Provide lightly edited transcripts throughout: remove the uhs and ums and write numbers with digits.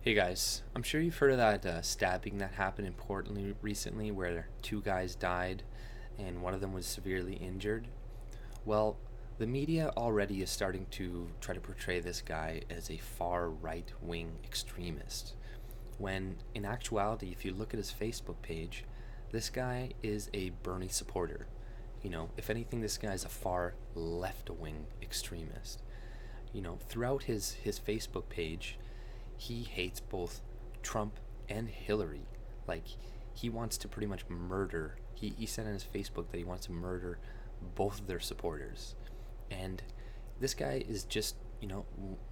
Hey guys, I'm sure you've heard of that stabbing that happened in Portland recently where two guys died and one of them was severely injured. Well, the media already is starting to try to portray this guy as a far right wing extremist. When in actuality, if you look at his Facebook page, this guy is a Bernie supporter. If anything, this guy is a far left wing extremist. Throughout his Facebook page, he hates both Trump and Hillary. Like, he wants to pretty much murder. He said on his Facebook that he wants to murder both of their supporters. And this guy is just,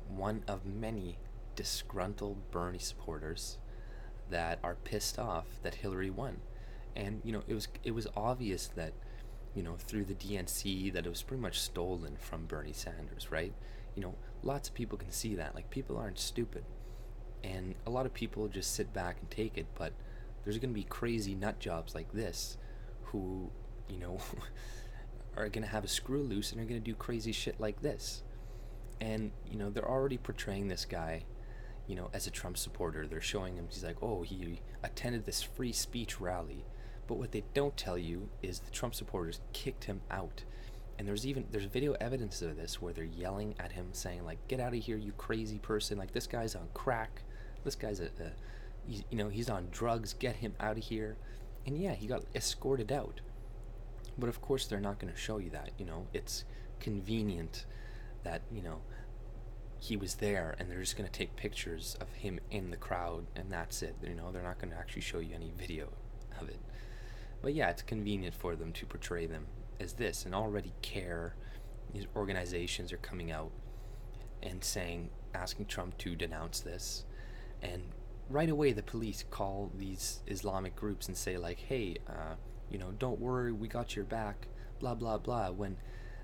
one of many disgruntled Bernie supporters that are pissed off that Hillary won. And it was obvious that through the DNC that it was pretty much stolen from Bernie Sanders, right? Lots of people can see that. Like, people aren't stupid, and a lot of people just sit back and take it. But there's going to be crazy nut jobs like this who, you know, are going to have a screw loose and are going to do crazy shit like this. And they're already portraying this guy, as a Trump supporter. They're showing him, he's like, oh, he attended this free speech rally. But what they don't tell you is the Trump supporters kicked him out. And there's video evidence of this where they're yelling at him, saying like, "Get out of here, you crazy person! Like, this guy's on crack. This guy's he's on drugs. Get him out of here." And yeah, he got escorted out. But of course, they're not going to show you that. It's convenient that he was there, and they're just going to take pictures of him in the crowd, and that's it. They're not going to actually show you any video of it. But yeah, it's convenient for them to portray them as this, and already CARE, these organizations are coming out and asking Trump to denounce this. And right away, the police call these Islamic groups and say like, hey, don't worry, we got your back, blah, blah, blah, when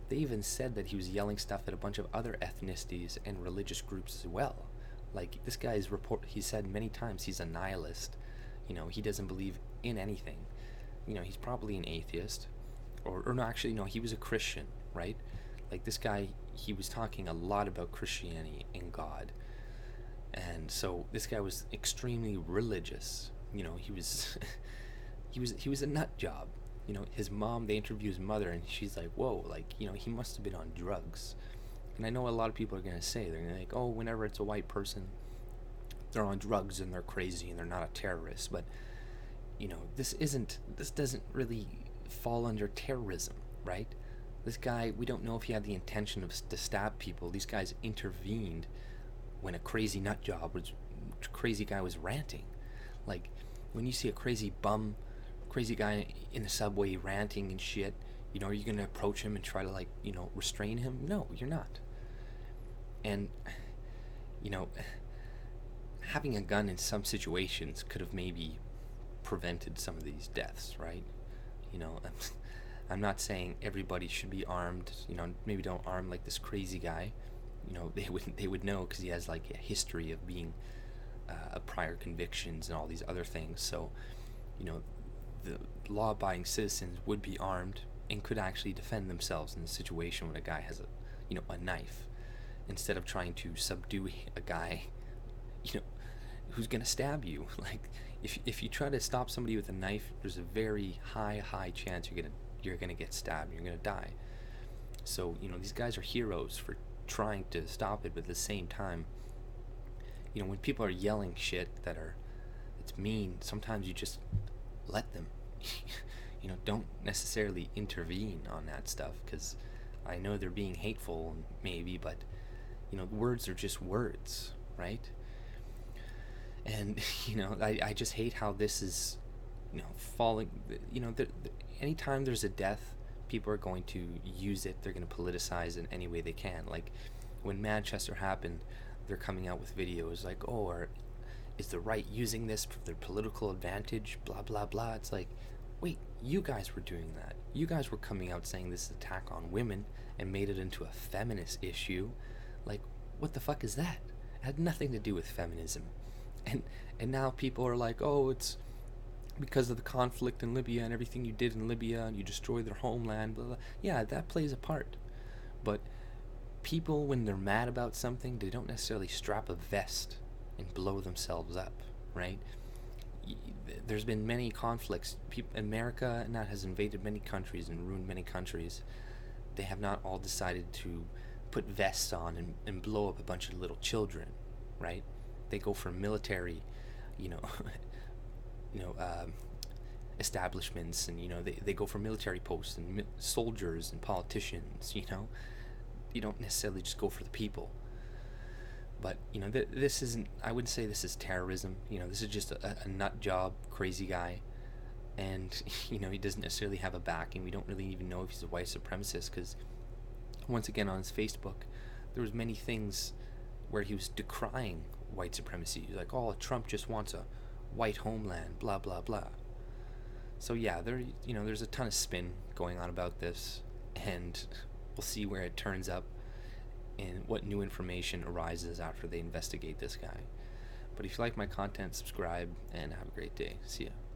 they even said that he was yelling stuff at a bunch of other ethnicities and religious groups as well. Like, this guy's he said many times he's a nihilist. He doesn't believe in anything. He's probably an atheist. Or no, actually, no, he was a Christian, right? Like, this guy, he was talking a lot about Christianity and God. And so this guy was extremely religious. He was he was a nut job. His mom, they interviewed his mother, and she's like, whoa, like, he must have been on drugs. And I know a lot of people are going to say, they're going to like, oh, whenever it's a white person, they're on drugs and they're crazy and they're not a terrorist. But this doesn't really fall under terrorism, right? This guy, we don't know if he had the intention to stab people. These guys intervened when a crazy crazy guy was ranting. Like, when you see a crazy guy in the subway ranting and shit, are you gonna approach him and try to, like, restrain him? No, you're not. And having a gun in some situations could have maybe prevented some of these deaths, right? I'm not saying everybody should be armed. Maybe don't arm like this crazy guy. They would know because he has like a history of being prior convictions and all these other things. So, the law-abiding citizens would be armed and could actually defend themselves in a situation when a guy has a knife, instead of trying to subdue a guy, who's gonna stab you. Like, if you try to stop somebody with a knife, there's a very high chance you're gonna get stabbed. You're gonna die. So these guys are heroes for trying to stop it, but at the same time, when people are yelling shit it's mean, sometimes you just let them. Don't necessarily intervene on that stuff, because I know they're being hateful maybe, but words are just words, right? And I just hate how this is falling. Anytime there's a death, people are going to use it. They're going to politicize it any way they can. Like, when Manchester happened, they're coming out with videos like, oh, is the right using this for their political advantage, blah blah blah. It's like, wait, you guys were doing that. You guys were coming out saying this is an attack on women and made it into a feminist issue. Like, what the fuck is that? It had nothing to do with feminism. And now people are like, oh, it's because of the conflict in Libya and everything you did in Libya, and you destroyed their homeland, blah, blah. Yeah, that plays a part. But people, when they're mad about something, they don't necessarily strap a vest and blow themselves up, right? There's been many conflicts. America now has invaded many countries and ruined many countries. They have not all decided to put vests on and blow up a bunch of little children, right? They go for military, you know, you know, establishments, and they go for military posts and soldiers and politicians. You don't necessarily just go for the people. But this isn't. I wouldn't say this is terrorism. This is just a nut job, crazy guy, and he doesn't necessarily have a backing. We don't really even know if he's a white supremacist, because once again on his Facebook, there was many things where he was decrying white supremacy. Like, oh, Trump just wants a white homeland, blah blah blah. So yeah, there's a ton of spin going on about this, and we'll see where it turns up and what new information arises after they investigate this guy. But if you like my content, subscribe and have a great day. See ya.